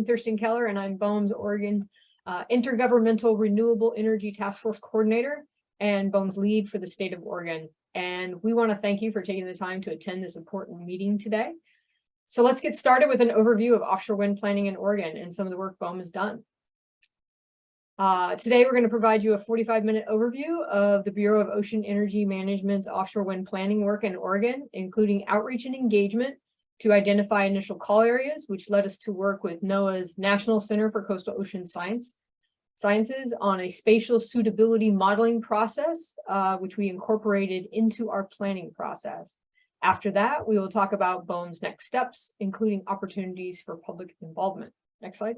Thurston Keller, and I'm BOEM's Oregon Intergovernmental Renewable Energy Task Force Coordinator and BOEM's lead for the state of Oregon. And we want to thank you for taking the time to attend this important meeting today. So let's get started with an overview of offshore wind planning in Oregon and some of the work BOEM has done. Today, we're going to provide you a 45-minute overview of the Bureau of Ocean Energy Management's offshore wind planning work in Oregon, including outreach and engagement to identify initial call areas, which led us to work with NOAA's National Center for Coastal Ocean Sciences on a spatial suitability modeling process, which we incorporated into our planning process. After that, we will talk about BOEM's next steps, including opportunities for public involvement. Next slide.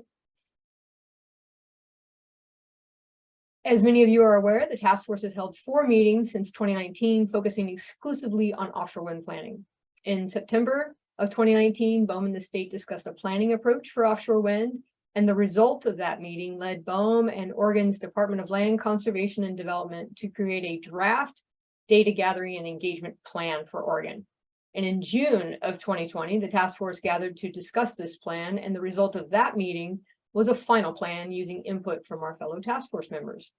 As many of you are aware, the task force has held 4 meetings since 2019, focusing exclusively on offshore wind planning. In September of 2019, BOEM and the state discussed a planning approach for offshore wind, and the result of that meeting led BOEM and Oregon's Department of Land Conservation and Development to create a draft data gathering and engagement plan for Oregon. And in June of 2020, the task force gathered to discuss this plan, and the result of that meeting was a final plan using input from our fellow task force members.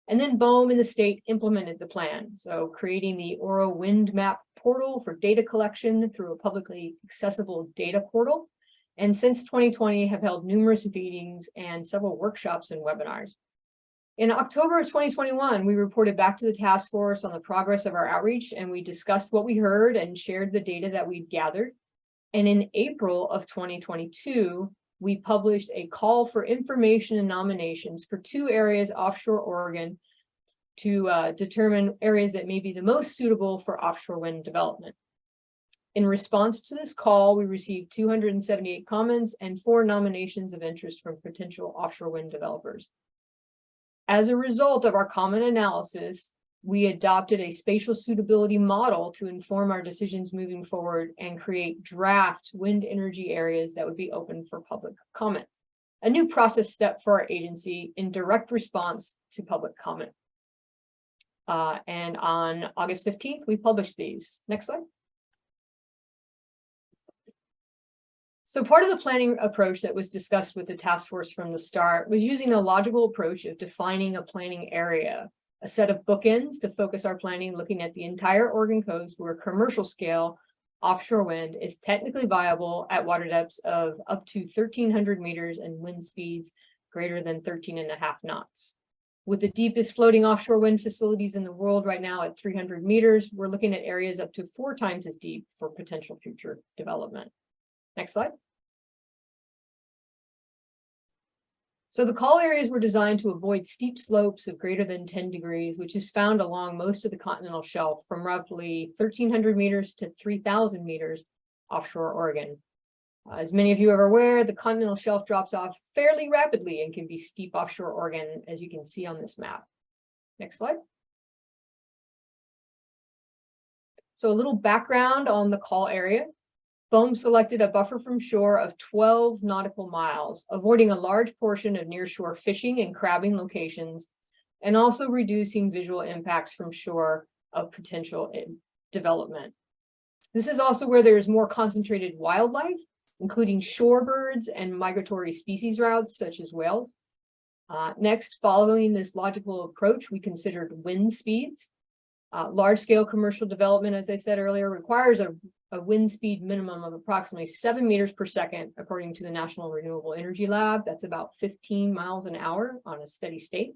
And then BOEM and the state implemented the plan, so creating the Oro Wind Map portal for data collection through a publicly accessible data portal, and since 2020 have held numerous meetings and several workshops and webinars. In October of 2021, we reported back to the task force on the progress of our outreach, and we discussed what we heard and shared the data that we'd gathered. And in April of 2022, we published a call for information and nominations for 2 areas offshore Oregon to determine areas that may be the most suitable for offshore wind development. In response to this call, we received 278 comments and 4 nominations of interest from potential offshore wind developers. As a result of our common analysis, we adopted a spatial suitability model to inform our decisions moving forward and create draft wind energy areas that would be open for public comment, a new process step for our agency in direct response to public comment. And on August 15th, we published these. Next slide. So part of the planning approach that was discussed with the task force from the start was using a logical approach of defining a planning area, a set of bookends to focus our planning, looking at the entire Oregon coast where commercial scale offshore wind is technically viable at water depths of up to 1,300 meters and wind speeds greater than 13.5 knots. With the deepest floating offshore wind facilities in the world right now at 300 meters, we're looking at areas up to 4 times as deep for potential future development. Next slide. So the call areas were designed to avoid steep slopes of greater than 10 degrees, which is found along most of the continental shelf from roughly 1,300 meters to 3,000 meters offshore Oregon. As many of you are aware, the continental shelf drops off fairly rapidly and can be steep offshore Oregon, as you can see on this map. Next slide. So a little background on the call area. BOEM selected a buffer from shore of 12 nautical miles, avoiding a large portion of nearshore fishing and crabbing locations, and also reducing visual impacts from shore of potential development. This is also where there is more concentrated wildlife, including shorebirds and migratory species routes such as whales. Next, following this logical approach, we considered wind speeds. Large-scale commercial development, as I said earlier, requires a wind speed minimum of approximately 7 meters per second, according to the National Renewable Energy Lab. That's about 15 miles an hour on a steady state.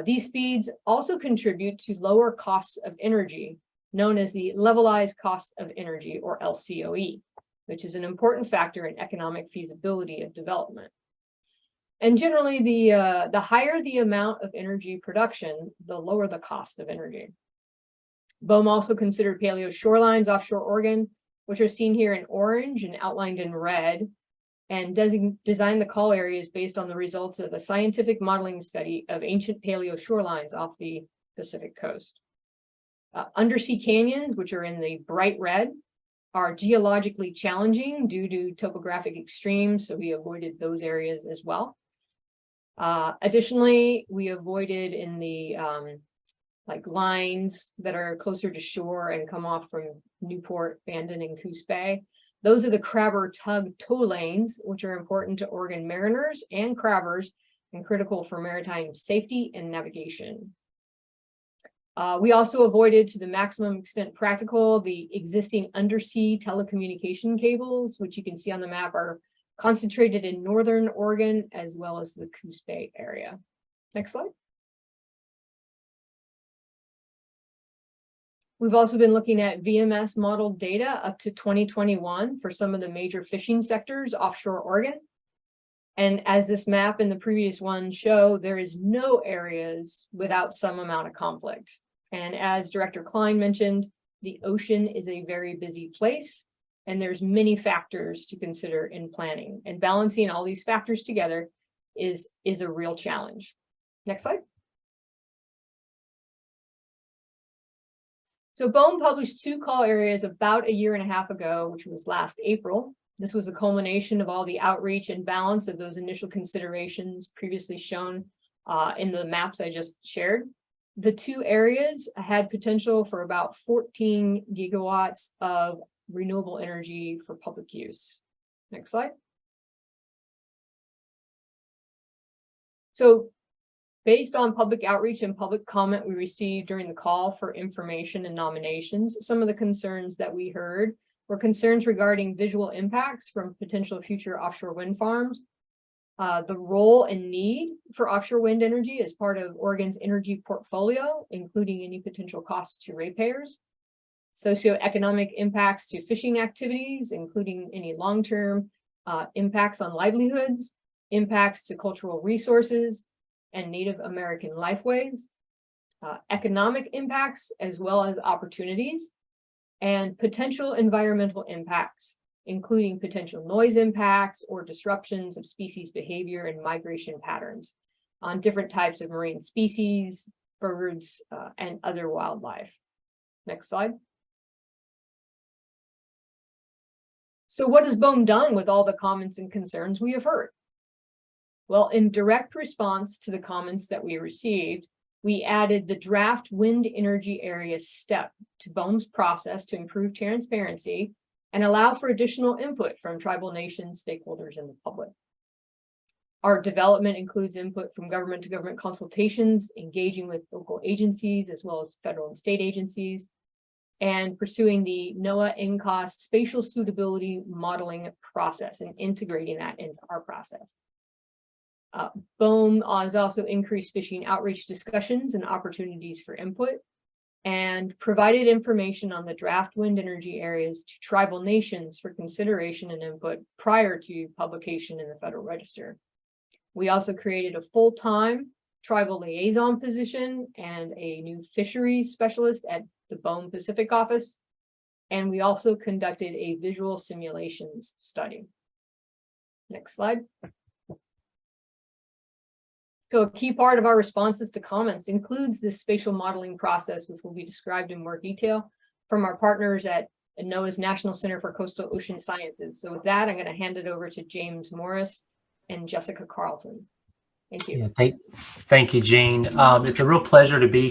These speeds also contribute to lower costs of energy, known as the levelized cost of energy, or LCOE, which is an important factor in economic feasibility of development. And generally, the higher the amount of energy production, the lower the cost of energy. BOEM also considered paleo shorelines offshore Oregon, which are seen here in orange and outlined in red, and designed the call areas based on the results of a scientific modeling study of ancient paleo shorelines off the Pacific coast. Undersea canyons, which are in the bright red, are geologically challenging due to topographic extremes, so we avoided those areas as well. Additionally, we avoided in the like lines that are closer to shore and come off from Newport, Bandon, and Coos Bay. Those are the crabber tug tow lanes, which are important to Oregon mariners and crabbers and critical for maritime safety and navigation. We also avoided, to the maximum extent practical, the existing undersea telecommunication cables, which you can see on the map are concentrated in northern Oregon as well as the Coos Bay area. Next slide. We've also been looking at VMS modeled data up to 2021 for some of the major fishing sectors offshore Oregon. And as this map and the previous one show, there is no areas without some amount of conflict. And as Director Klein mentioned, the ocean is a very busy place, and there's many factors to consider in planning. And balancing all these factors together is a real challenge. Next slide. So BOEM published 2 call areas about a year and a half ago, which was last April. This was a culmination of all the outreach and balance of those initial considerations previously shown in the maps I just shared. The 2 areas had potential for about 14 gigawatts of renewable energy for public use. Next slide. So based on public outreach and public comment we received during the call for information and nominations, some of the concerns that we heard were concerns regarding visual impacts from potential future offshore wind farms, the role and need for offshore wind energy as part of Oregon's energy portfolio, including any potential costs to ratepayers, socioeconomic impacts to fishing activities, including any long-term impacts on livelihoods, impacts to cultural resources and Native American lifeways, economic impacts as well as opportunities, and potential environmental impacts, including potential noise impacts or disruptions of species behavior and migration patterns on different types of marine species, birds, and other wildlife. Next slide. So what has BOEM done with all the comments and concerns we have heard? Well, in direct response to the comments that we received, we added the draft wind energy area step to BOEM's process to improve transparency and allow for additional input from tribal nations, stakeholders, and the public. Our development includes input from government to government consultations, engaging with local agencies as well as federal and state agencies, and pursuing the NOAA NCOS spatial suitability modeling process and integrating that into our process. BOEM has also increased fishing outreach discussions and opportunities for input, and provided information on the draft wind energy areas to tribal nations for consideration and input prior to publication in the Federal Register. We also created a full-time tribal liaison position and a new fisheries specialist at the BOEM Pacific office, and we also conducted a visual simulations study. Next slide. So a key part of our responses to comments includes this spatial modeling process, which will be described in more detail from our partners at NOAA's National Center for Coastal Ocean Sciences. So with that, I'm going to hand it over to James Morris and Jessica Carlton. Thank you. Yeah, thank you, Jean. It's a real pleasure to be